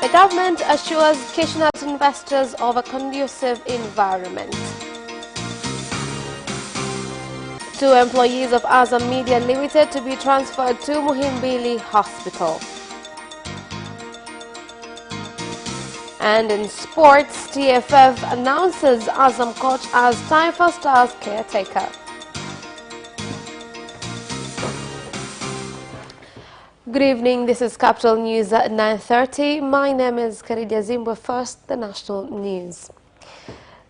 The government assures Kishnat investors of a conducive environment. 2 employees of Azam Media Limited to be transferred to Muhimbili Hospital. And in sports, TFF announces Azam coach as Taifa Stars caretaker. Good evening, this is Capital News at 9:30. My name is Khadija Zimbwe. First, the national news.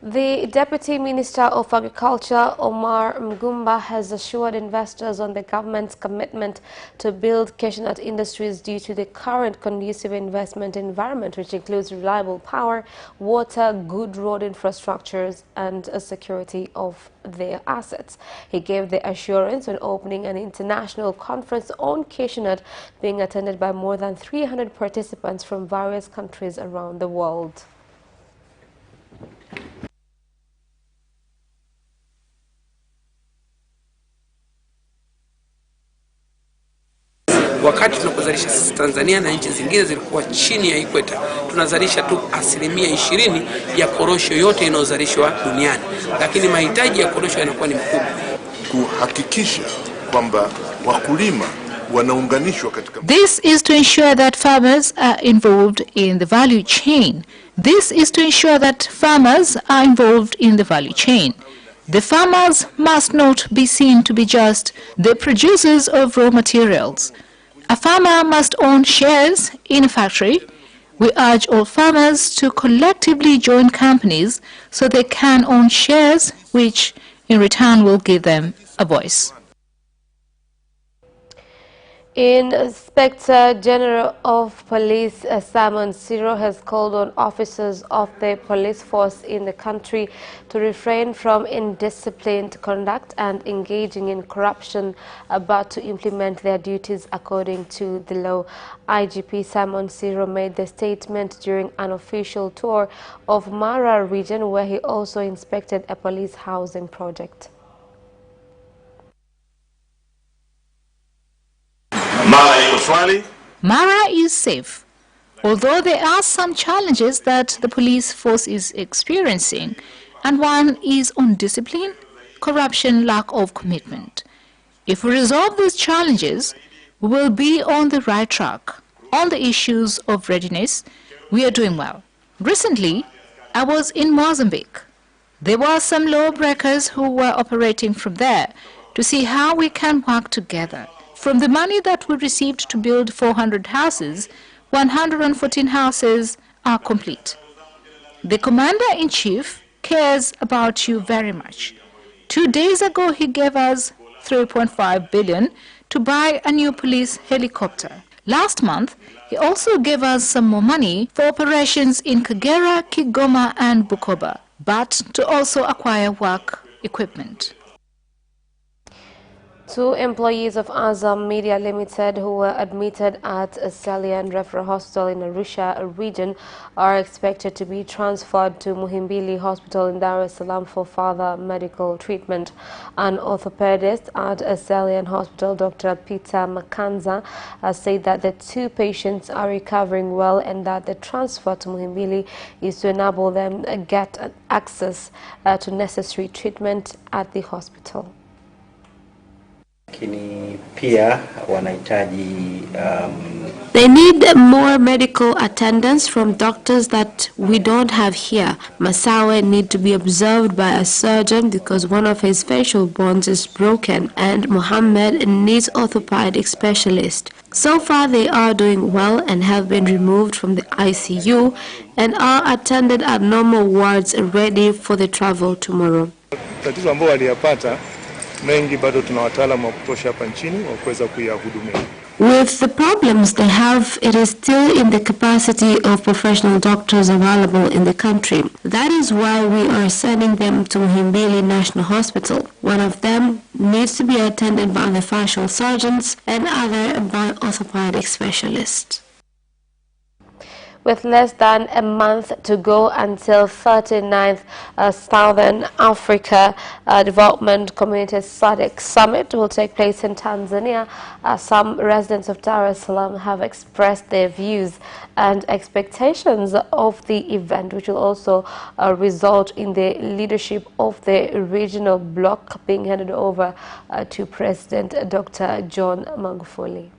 The Deputy Minister of Agriculture, Omar Mgumba, has assured investors on the government's commitment to build cashew nut industries due to the current conducive investment environment, which includes reliable power, water, good road infrastructures, and a security of their assets. He gave the assurance when opening an international conference on cashew nut being attended by more than 300 participants from various countries around the world. Wakati tunapozalisha sisi Tanzania na nchi zingine zilikuwa chini ya ikweta, tunazalisha tu 20% ya korosho yote inayozalishwa duniani, lakini mahitaji ya korosho yanakuwa ni makubwa. Kuhakikisha kwamba wakulima wanaunganishwa katika. This is to ensure that farmers are involved in the value chain. This is to ensure that farmers are involved in the value chain. The farmers must not be seen to be just the producers of raw materials. A farmer must own shares in a factory. We urge all farmers to collectively join companies so they can own shares, which in return will give them a voice. Inspector General of Police Simon Siro has called on officers of the police force in the country to refrain from indisciplined conduct and engaging in corruption, but to implement their duties according to the law. IGP Simon Siro made the statement during an official tour of Mara region, where he also inspected a police housing project. Mara is safe, although there are some challenges that the police force is experiencing, and one is on discipline, corruption, lack of commitment. If we resolve these challenges, we will be on the right track. On the issues of readiness, we are doing well. Recently, I was in Mozambique. There were some lawbreakers who were operating from there to see how we can work together. From the money that we received to build 400 houses, 114 houses are complete. The Commander-in-Chief cares about you very much. 2 days ago, he gave us 3.5 billion to buy a new police helicopter. Last month, he also gave us some more money for operations in Kagera, Kigoma, and Bukoba, but to also acquire work equipment. 2 employees of Azam Media Limited who were admitted at a Salient Referral Hospital in Arusha region are expected to be transferred to Muhimbili Hospital in Dar es Salaam for further medical treatment. An orthopedist at a Salient Hospital, Dr. Peter Makanza, said that the 2 patients are recovering well and that the transfer to Muhimbili is to enable them to get access to necessary treatment at the hospital. They need more medical attendance from doctors that we don't have here. Masawe need to be observed by a surgeon because one of his facial bones is broken, and Mohammed needs orthopedic specialist. So far they are doing well and have been removed from the ICU and are attended at normal wards ready for the travel tomorrow. With the problems they have, it is still in the capacity of professional doctors available in the country. That is why we are sending them to Muhimbili National Hospital. One of them needs to be attended by the facial surgeons and other by orthopedic specialists. With less than a month to go until 39th Southern Africa Development Community SADC Summit will take place in Tanzania, some residents of Dar es Salaam have expressed their views and expectations of the event, which will also result in the leadership of the regional bloc being handed over to President Dr. John Magufuli.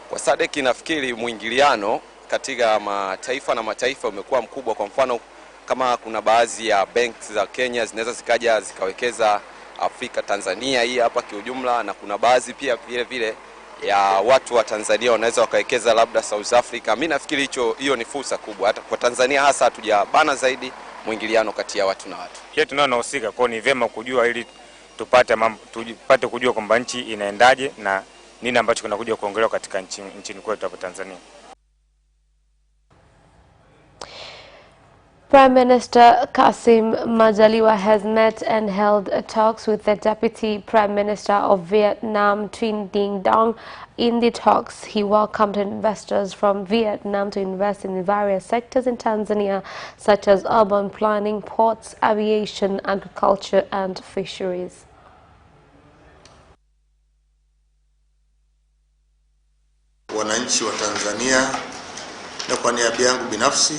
Kwa SADC nafikiri muingiliano katika mataifa na mataifa umekuwa mkubwa. Kwa mfano kama kuna baadhi ya banks za Kenya zinaweza zikaja zikawekeza Afrika, Tanzania hii hapa kiujumla, na kuna baadhi pia vile vile ya watu wa Tanzania wanaweza wakawekeza labda South Africa. Mimi nafikiri hiyo ni fursa kubwa hata kwa Tanzania, hasa hatujabana zaidi muingiliano kati ya watu na watu. Hiyo tunaohusika kwa ni vyema kujua ili tupate kujua kwamba nchi inaendaje na nini ambacho kinakuja kuongelewa katika nchini kwetu hapa Tanzania. Prime Minister Kassim Majaliwa has met and held talks with the Deputy Prime Minister of Vietnam, Nguyen Dinh Dong. In the talks, he welcomed investors from Vietnam to invest in various sectors in Tanzania, such as urban planning, ports, aviation, agriculture, and fisheries. Wananchi wa Tanzania, na kwa niaba yangu binafsi,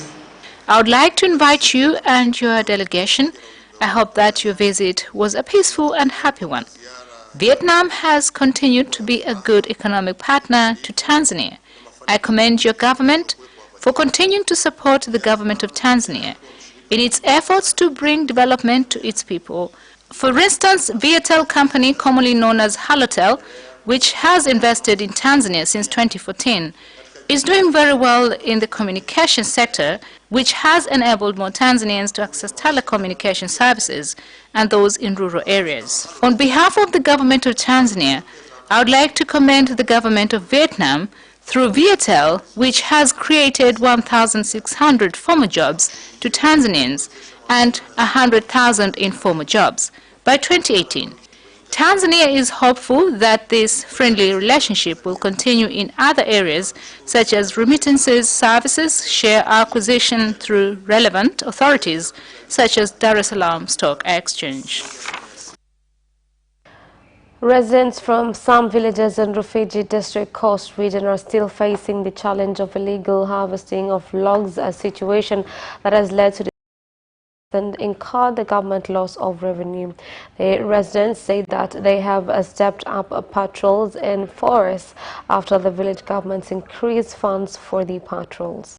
I would like to invite you and your delegation. I hope that your visit was a peaceful and happy one. Vietnam has continued to be a good economic partner to Tanzania. I commend your government for continuing to support the government of Tanzania in its efforts to bring development to its people. For instance, Viatel company, commonly known as Halotel, which has invested in Tanzania since 2014, is doing very well in the communication sector, which has enabled more Tanzanians to access telecommunication services and those in rural areas. On behalf of the government of Tanzania, I would like to commend the government of Vietnam through Viatel, which has created 1,600 formal jobs to Tanzanians and 100,000 informal jobs by 2018. Tanzania is hopeful that this friendly relationship will continue in other areas such as remittances, services, share acquisition through relevant authorities such as Dar es Salaam Stock Exchange. Residents from some villages in Rufiji District Coast region are still facing the challenge of illegal harvesting of logs, a situation that has led to and incur the government loss of revenue. The residents say that they have stepped up patrols in forests after the village governments increased funds for the patrols.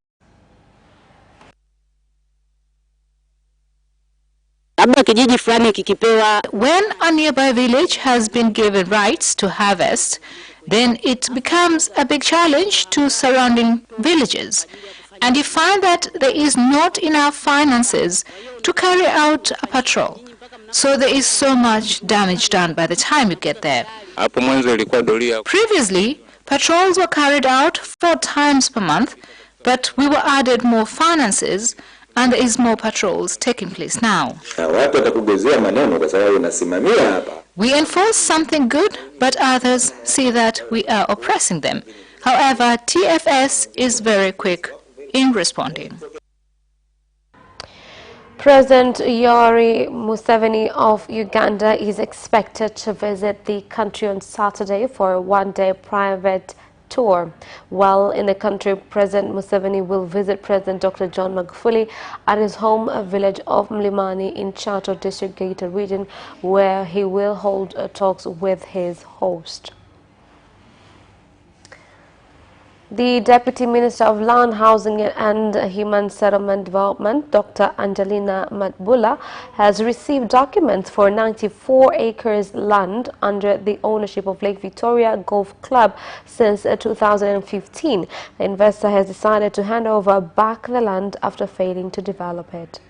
When a nearby village has been given rights to harvest, then it becomes a big challenge to surrounding villages. And you find that there is not enough finances to carry out a patrol. So there is so much damage done by the time you get there. Previously, patrols were carried out 4 times per month, but we were added more finances and there is more patrols taking place now. We enforce something good, but others see that we are oppressing them. However, TFS is very quick in responding. President Yoweri Museveni of Uganda is expected to visit the country on Saturday for a one-day private tour. While in the country, President Museveni will visit President Dr. John Magufuli at his home village of Mlimani in Chato District, Geita region, where he will hold talks with his host. The Deputy Minister of Land, Housing and Human Settlement Development, Dr. Angelina Matbula, has received documents for 94 acres land under the ownership of Lake Victoria Golf Club since 2015. The investor has decided to hand over back the land after failing to develop it.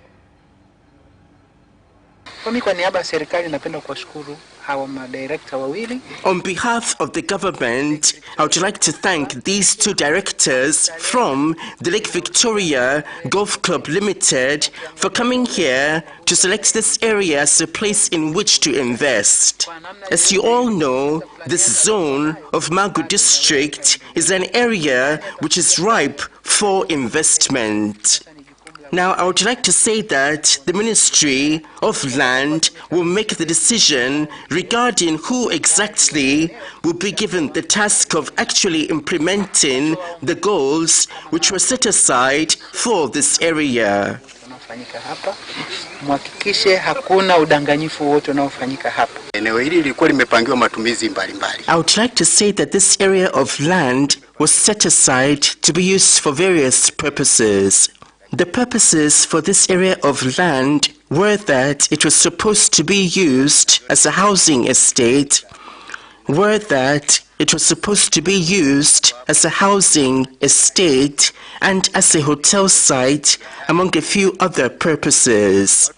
Kwa niaba ya serikali napenda kuwashukuru On behalf of the government, I would like to thank these two directors from the Lake Victoria Golf Club Limited for coming here to select this area as a place in which to invest. As you all know, this zone of Magu district is an area which is ripe for investment. Now, I would like to say that the Ministry of Land will make the decision regarding who exactly will be given the task of actually implementing the goals which were set aside for this area. I would like to say that this area of land was set aside to be used for various purposes. The purposes for this area of land were that it was supposed to be used as a housing estate, and as a hotel site, among a few other purposes.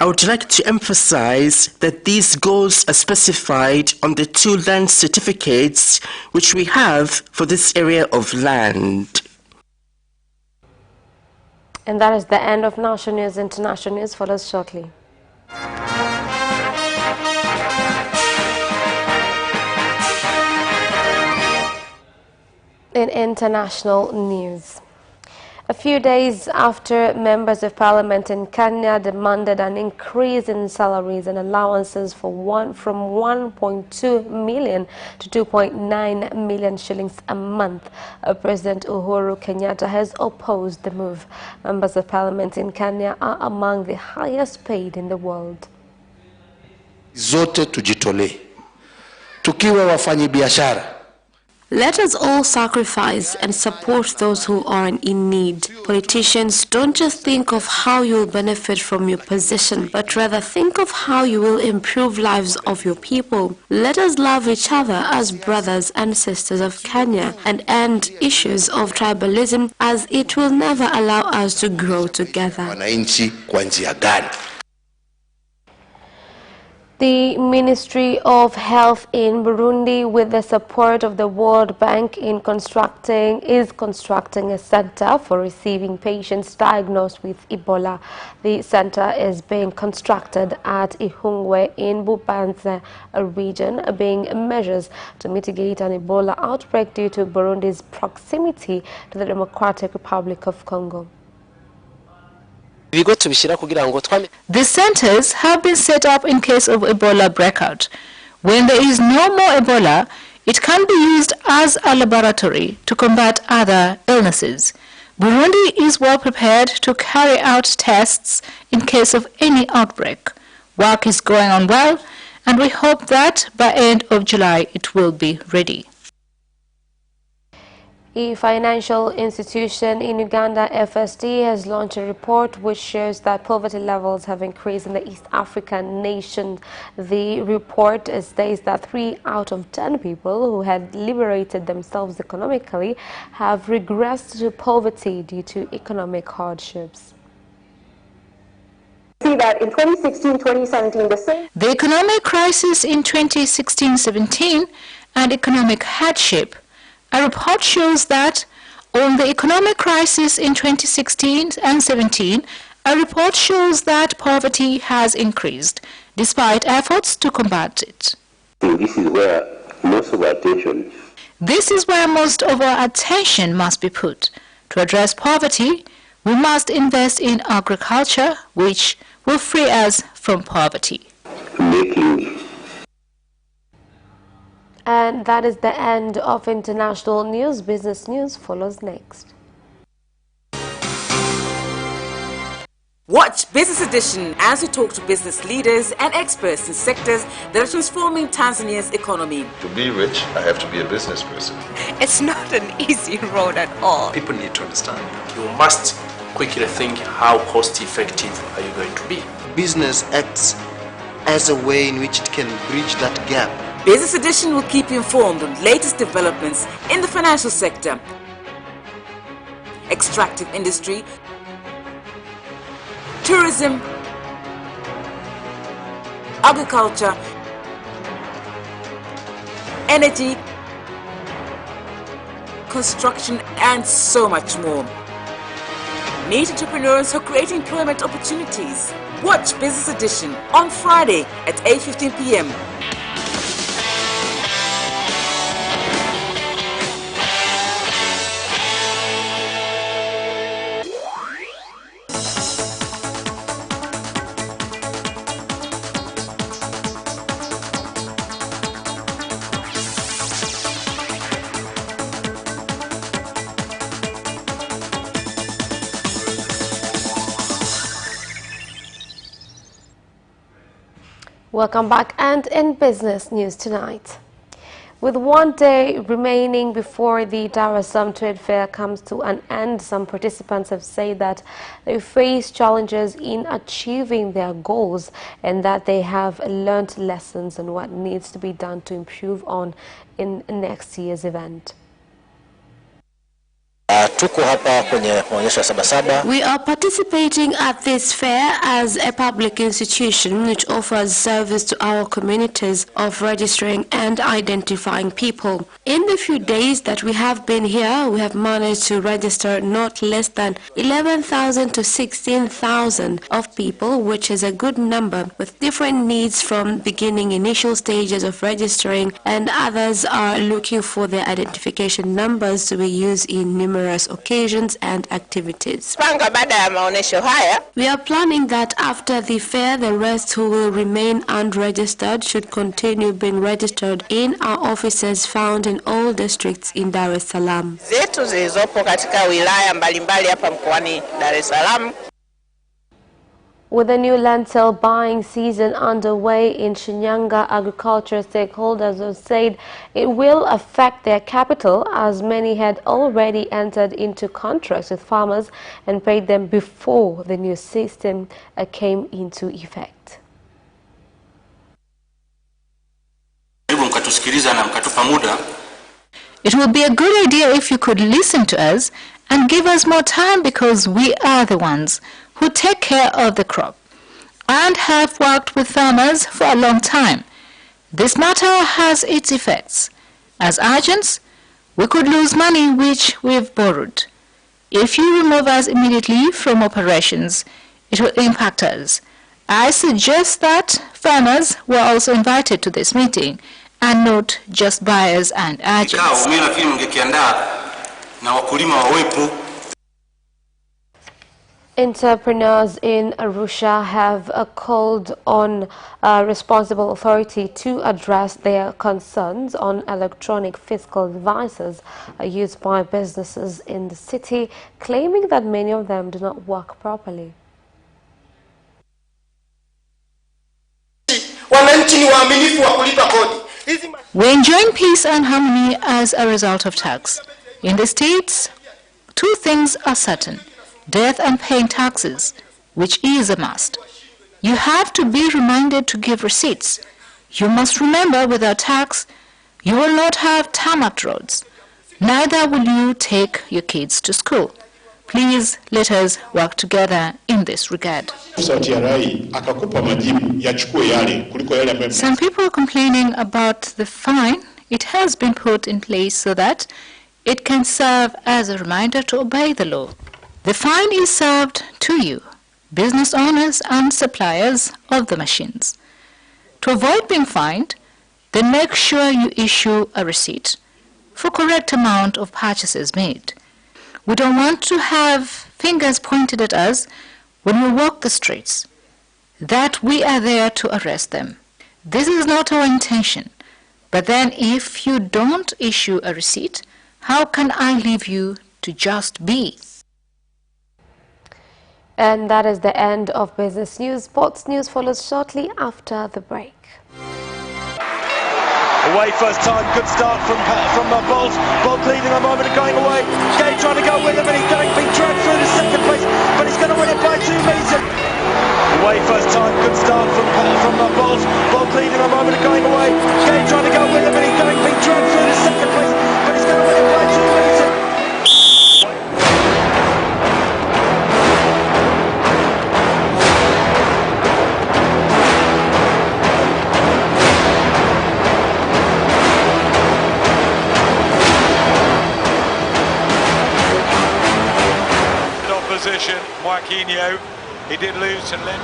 I would like to emphasize that these goals are specified on the 2 land certificates which we have for this area of land. And that is the end of national news. International news follows shortly. In international news, a few days after members of parliament in Kenya demanded an increase in salaries and allowances from 1.2 million to 2.9 million shillings a month, President Uhuru Kenyatta has opposed the move. Members of parliament in Kenya are among the highest paid in the world. Zote tujitolee. Tukiwa wafanyabiashara. Let us all sacrifice and support those who are in need. Politicians, don't just think of how you will benefit from your position, but rather think of how you will improve lives of your people. Let us love each other as brothers and sisters of Kenya and end issues of tribalism, as it will never allow us to grow together. Wananchi kwa njia gani? The Ministry of Health in Burundi, with the support of the World Bank, is constructing a center for receiving patients diagnosed with Ebola. The center is being constructed at Ihungwe in Bubanza region, being measures to mitigate an Ebola outbreak due to Burundi's proximity to the Democratic Republic of Congo. The centers have been set up in case of Ebola breakout. When there is no more Ebola, it can be used as a laboratory to combat other illnesses. Burundi is well prepared to carry out tests in case of any outbreak. Work is going on well, and we hope that by end of July it will be ready. A financial institution in Uganda, FSD, has launched a report which shows that poverty levels have increased in the East African nation. The report states that 3 out of 10 people who had liberated themselves economically have regressed to poverty due to economic hardships. See that in 2016-2017, the economic crisis in 2016-17 and economic hardship. A report shows that on the economic crisis in 2016 and 17, a report shows that poverty has increased despite efforts to combat it. This is where most of our attention. This is where most of our attention must be put. To address poverty, we must invest in agriculture, which will free us from poverty. And that is the end of international news. Business news follows next. Watch Business Edition as we talk to business leaders and experts in sectors that are transforming Tanzania's economy. To be rich, I have to be a business person. It's not an easy road at all. People need to understand. You must quickly think, how cost effective are you going to be? Business acts as a way in which it can bridge that gap. Business Edition will keep you informed on latest developments in the financial sector, extractive industry, tourism, agriculture, energy, construction, and so much more. Meet entrepreneurs who create employment opportunities. Watch Business Edition on Friday at 8:15 p.m. Welcome back, and in business news tonight. With 1 day remaining before the Azam Trade Fair comes to an end, some participants have said that they face challenges in achieving their goals and that they have learned lessons on what needs to be done to improve on in next year's event. We are participating at this fair as a public institution which offers service to our communities of registering and identifying people. In the few days that we have been here, we have managed to register not less than 11,000 to 16,000 of people, which is a good number, with different needs from beginning initial stages of registering, and others are looking for their identification numbers to be used in numerous occasions and activities. We are planning that after the fair, the rest who will remain unregistered should continue being registered in our offices found in all districts in Dar es Salaam. With the new lentil buying season underway in Shinyanga, agriculture stakeholders have said it will affect their capital, as many had already entered into contracts with farmers and paid them before the new system came into effect. It would be a good idea if you could listen to us and give us more time, because we are the ones who take care of the crop and have worked with farmers for a long time. This matter has its effects. As agents, we could lose money which we've borrowed. If you remove us immediately from operations, it will impact us. I suggest that farmers were also invited to this meeting and not just buyers and agents. Entrepreneurs in Arusha have called on responsible authority to address their concerns on electronic fiscal devices used by businesses in the city, claiming that many of them do not work properly. We're enjoying peace and harmony as a result of tax. In the states, two things are certain: death and paying taxes, which is a must. You have to be reminded to give receipts. You must remember, without tax, you will not have tarmac roads. Neither will you take your kids to school. Please let us work together in this regard. Some people are complaining about the fine. It has been put in place so that it can serve as a reminder to obey the law. The fine is served to you, business owners and suppliers of the machines. To avoid being fined, then make sure you issue a receipt for correct amount of purchases made. We don't want to have fingers pointed at us when we walk the streets, that we are there to arrest them. This is not our intention. But then if you don't issue a receipt, how can I leave you to just be? And that is the end of business news. Sports news follows shortly after the break. Away first time, good start from Bolt. Bolt leading a moment of going away. Gay trying to go with him, and he's being dragged through the second place, but he's going to win it by 2 meters. Away first time, good start from Bolt. Bolt leading a moment of going away. Gay trying to go with him, and he's being dragged through the second place, but he's going to win it by 2 meters. position. Joaquinho, he did lose to Lend.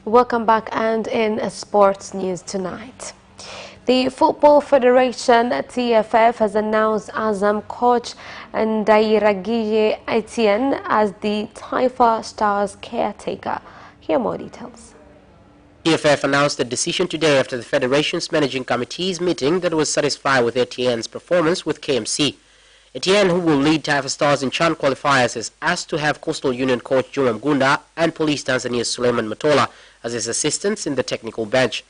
Welcome back, and in sports news tonight. The Football Federation TFF has announced Azam coach Ndairagije Etienne as the Taifa Stars caretaker. Here are more details. TFF announced the decision today after the Federation's Managing Committee's meeting that was satisfied with Etienne's performance with KMC. Etienne, who will lead Taifa Stars in CHAN qualifiers, is asked to have Coastal Union coach Juma Mgunda and Police Tanzania's Suleiman Matola as his assistants in the technical bench.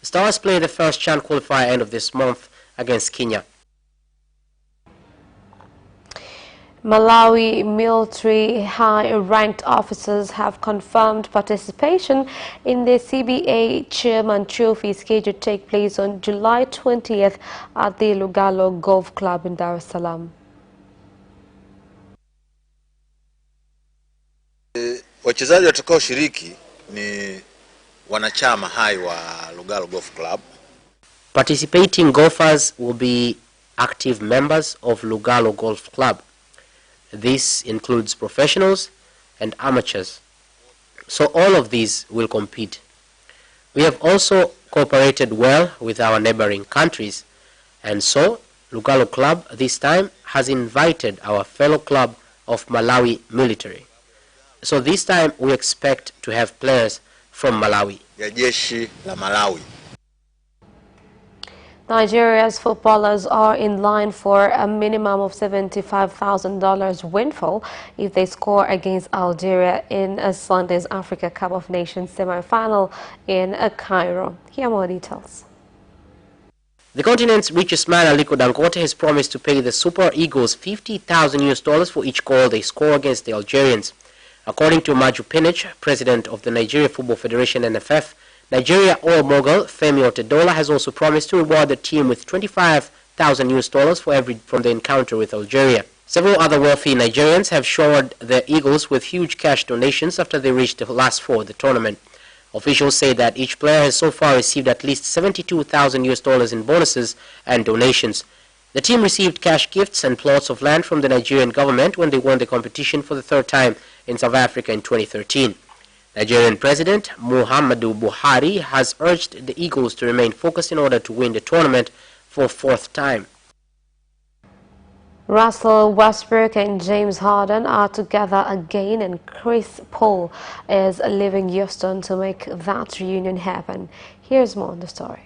The Stars play the first CHAN qualifier end of this month against Kenya. Malawi military high-ranked officers have confirmed participation in the CBA Chairman Trophy scheduled to take place on July 20th at the Lugalo Golf Club in Dar es Salaam. Wachezaji watakaoshiriki ni wanachama hai wa Lugalo Golf Club. Participating golfers will be active members of Lugalo Golf Club. This includes professionals and amateurs. So all of these will compete. We have also cooperated well with our neighboring countries, and so Lugalo Club this time has invited our fellow club of Malawi military. So this time we expect to have players from Malawi. Ya jeshi la Malawi. Nigeria's footballers are in line for a minimum of $75,000 windfall if they score against Algeria in Sunday's Africa Cup of Nations semi-final in Cairo. Here are more details. The continent's richest man, Aliko Dangote, has promised to pay the Super Eagles $50,000 for each goal they score against the Algerians. According to Maju Pinich, president of the Nigeria Football Federation NFF, Nigeria oil mogul Femi Otedola has also promised to reward the team with $25,000 from the encounter with Algeria. Several other wealthy Nigerians have showered the Eagles with huge cash donations after they reached the last four of the tournament. Officials say that each player has so far received at least $72,000 in bonuses and donations. The team received cash gifts and plots of land from the Nigerian government when they won the competition for the third time in South Africa in 2013. Nigerian President Muhammadu Buhari has urged the Eagles to remain focused in order to win the tournament for a fourth time. Russell Westbrook and James Harden are together again, and Chris Paul is leaving Houston to make that reunion happen. Here's more on the story.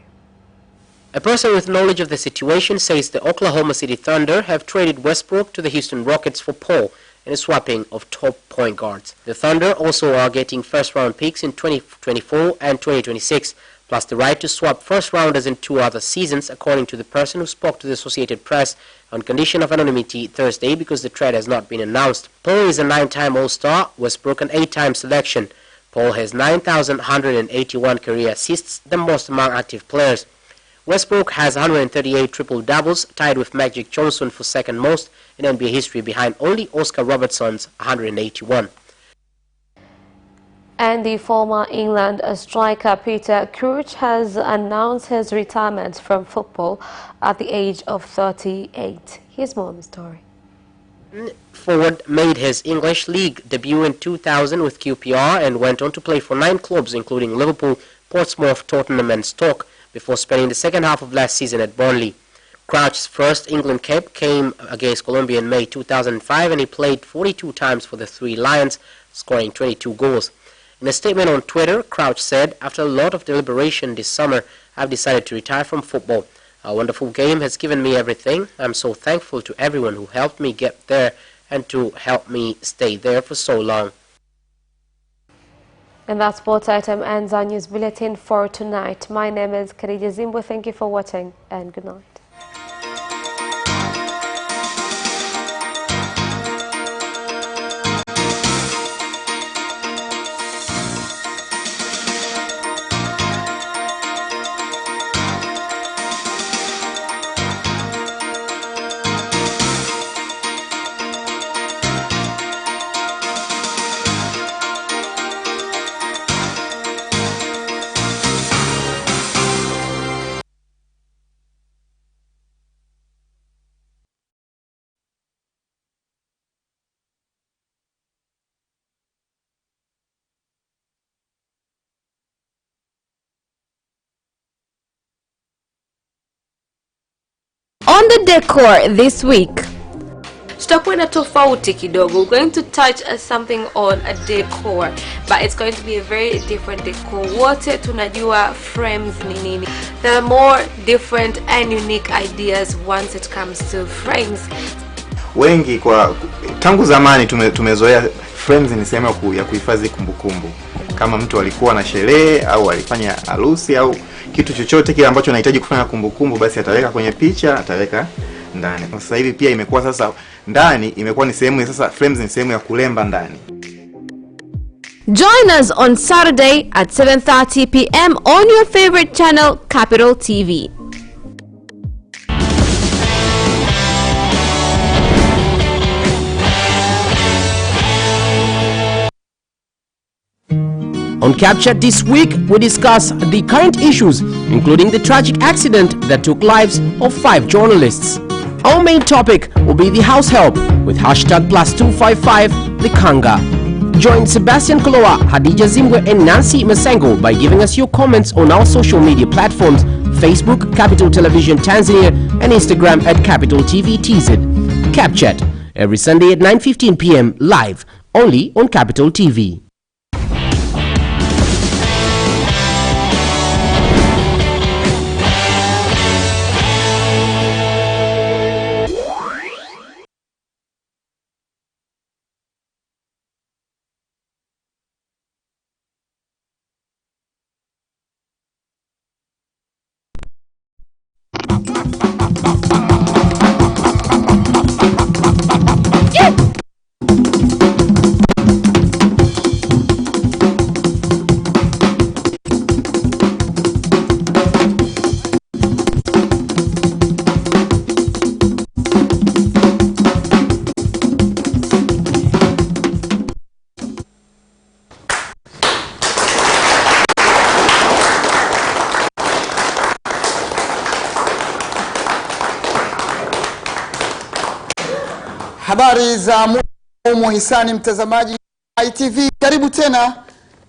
A person with knowledge of the situation says the Oklahoma City Thunder have traded Westbrook to the Houston Rockets for Paul in a swapping of top point guards. The Thunder also are getting first-round picks in 2024 and 2026, plus the right to swap first-rounders in 2 other seasons, according to the person who spoke to the Associated Press on condition of anonymity Thursday because the trade has not been announced. Paul is a 9-time All-Star, Westbrook an 8-time selection. Paul has 9,181 career assists, the most among active players. Westbrook has 138 triple-doubles, tied with Magic Johnson for second most in NBA history, behind only Oscar Robertson's 181. And the former England striker Peter Crouch has announced his retirement from football at the age of 38. Here's more on the story. Forward made his English League debut in 2000 with QPR and went on to play for 9 clubs including Liverpool, Portsmouth, Tottenham and Stoke before spending the second half of last season at Burnley. Crouch's first England cap came against Colombia in May 2005 and he played 42 times for the Three Lions, scoring 22 goals. In a statement on Twitter, Crouch said, "After a lot of deliberation this summer, I've decided to retire from football. A wonderful game has given me everything. I'm so thankful to everyone who helped me get there and to help me stay there for so long." And that sports item ends our news bulletin for tonight. My name is Khadija Zimbo. Thank you for watching and good night. decor this week. Tutakuwa na tofauti kidogo. We're going to touch something on a decor, but it's going to be a very different decor. Wote tunajua frames ni nini. There are more different and unique ideas once it comes to frames. Wengi kwa tangu zamani tumezoea frames ni sehemu ya kuhifadhi kumbukumbu. Kama mtu alikuwa na sherehe au alifanya harusi au kitu chochote kile ambacho anahitaji kufanya kumbukumbu, basi ataweka kwenye picha, ataweka ndani. Sasa hivi pia imekuwa sasa ndani imekuwa ni sehemu, sasa frames ni sehemu ya kulemba ndani. Join us on Saturday at 7:30 p.m. on your favorite channel, Capital TV. On Captured this week, we discuss the current issues, including the tragic accident that took lives of 5 journalists. Our main topic will be the house help with #+255 the Kanga. Join Sebastian Koloa, Hadija Zimbwe and Nancy Masengo by giving us your comments on our social media platforms, Facebook, Capital Television Tanzania, and Instagram at Capital TV TZ. Captured, every Sunday at 9:15 p.m. live, only on Capital TV. Habari za muhisani mtazamaji ITV, karibu tena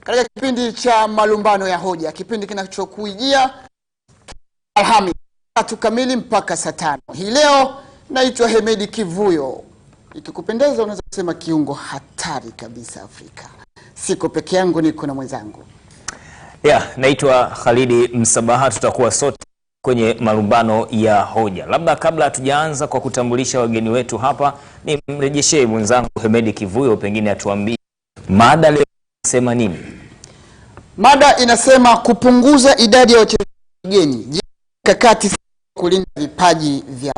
katika kipindi cha malumbano ya hoja, kipindi kinachokuijia Alhamisi 3 kamili mpaka saa 5. Hii leo naitwa Hemedi Kivuyo. Ikikupendeza unaweza kusema kiungo hatari kabisa Afrika. Siko peke yangu, niko na mwenzangu. Naitwa Khalidi Msabaha. Tutakuwa sote kwenye malumbano ya hoja. Labda kabla hatujaanza kwa kutambulisha wageni wetu hapa, ni mrejeshee mwenzangu Hemedi Kivuyo, pengine atuambie mada leo inasema nini? Mada inasema kupunguza idadi ya wachezaji wageni, mikakati kulinda vipaji vya.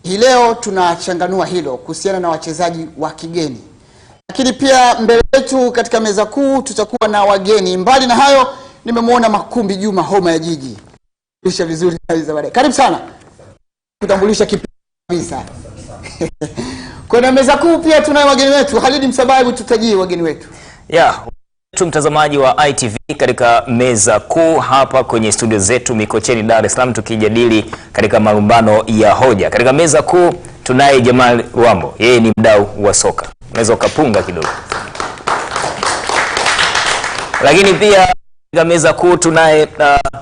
Hii leo tunachanganua hilo kuhusiana na wachezaji wa kigeni. Lakini pia mbele yetu katika meza kuu tutakuwa na wageni. Mbali na hayo, nimemwona Makumbi Juma homa ya jiji. Kisha vizuri kabisa baadaye. Karibu sana. Kutambulisha kipindi kabisa. Kwa meza kuu pia tunayo wageni wetu. Khalidi Msabaha, hebu tutajie wageni wetu. Mtazamaji wa ITV, katika meza kuu hapa kwenye studio zetu Mikocheni, Dar es Salaam, tukijadili katika malumbano ya hoja. Katika meza kuu tunaye Jamal Wambo. Yeye ni mdau wa soka. Unaweza ukapunga kidogo. Lakini pia katika meza kuu tunaye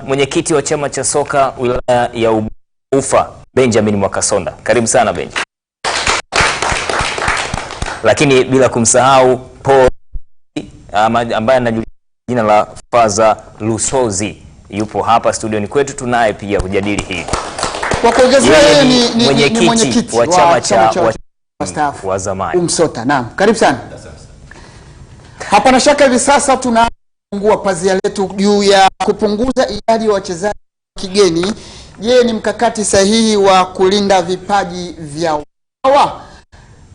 mwenyekiti wa chama cha soka wilaya ya Ufa, Benjamin Mwakasonda. Karibu sana Benji. Lakini bila kumsahau Paul ambaye anajulikana jina la Faza Lusozi, yupo hapa studioni kwetu, tunaye pia kujadili hii. Kwa kuongezea ni mwenyekiti wa chama cha wa zamani Umsota. Naam, karibu sana. Hapa na shaka hivi sasa tunafungua pazia letu juu ya kupunguza idadi ya wachezaji kigeni. Je, ni mkakati sahihi wa kulinda vipaji vya hawa?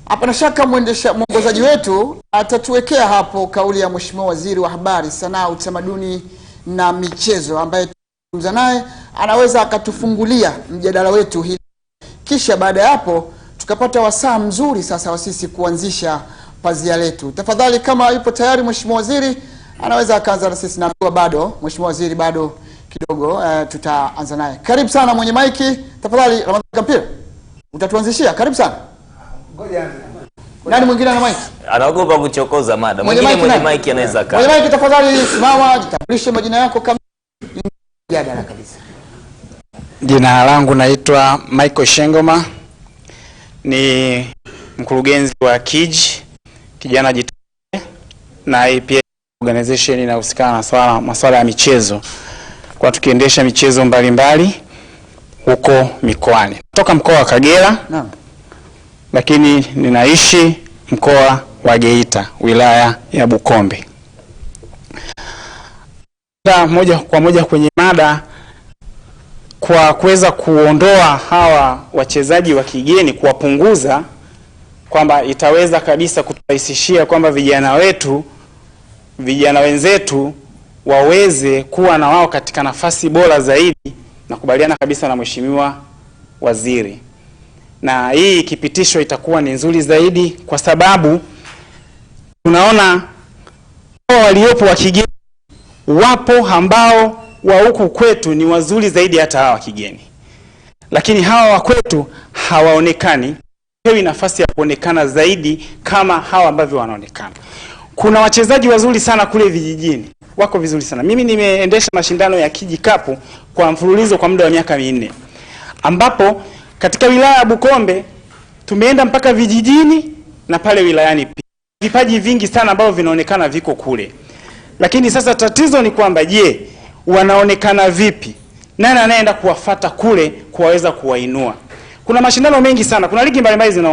Hapa na shaka mwongozaji wetu atatuwekea hapo kauli ya Mheshimiwa Waziri wa Habari, Sanaa, Utamaduni na Michezo, ambaye tunazungumza naye anaweza akatufungulia mjadala wetu hii. Kisha baada ya hapo tukapata wasaa mzuri sasa wa sisi kuanzisha pazia letu. Tafadhali, kama yupo tayari Mheshimiwa Waziri, anaweza akaanza na sisi. Na bado Mheshimiwa Waziri bado kidogo, tutaanza naye. Karibu sana mwenye maiki. Tafadhali Ramadhani Kampira, utatuanzishia. Karibu sana. Ngoja. Nani mwingine ana mic? Anaogopa kuchokoza mada. Mwingine mwenye mic anaweza kaa. Mwenye mic tafadhali simama, jitambulishe majina yako kama jadala kabisa. Jina langu naitwa Michael Shengoma, ni mkurugenzi wa kijana jitolea, na hii pia organization inahusikana na masuala ya michezo, kwa tukiendesha michezo mbalimbali huko mikoani. Kutoka mkoa wa Kagera, lakini ninaishi mkoa wa Geita, wilaya ya Bukombe. Moja kwa moja kwenye mada, kwa kuweza kuondoa hawa wachezaji wa kigeni, kuwapunguza, kwamba itaweza kabisa kuturahisishia kwamba vijana wenzetu waweze kuwa na wao katika nafasi bora zaidi, na kubaliana kabisa na Mheshimiwa Waziri. Na hii ikipitishwa itakuwa ni nzuri zaidi, kwa sababu tunaona hawa waliopo wa kigeni wapo ambao wa huku kwetu ni wazuri zaidi hata hawa kigeni, lakini hawa wa kwetu hawaonekani, hewi nafasi ya kuonekana zaidi kama hawa ambavyo wanaonekana. Kuna wachezaji wazuri sana kule vijijini, wako vizuri sana. Mimi nimeendesha mashindano ya kijikapu kwa mfululizo kwa muda wa miaka 4, ambapo katika wilaya ya Bukombe tumeenda mpaka vijijini na pale wilayani pia. Vipaji vingi sana ambavyo vinaonekana viko kule. Lakini sasa tatizo ni kwamba je, wanaonekana vipi? Nani anaenda kuwafata kule kuwaweza kuwainua? Kuna mashindano mengi sana, kuna ligi mbalimbali zina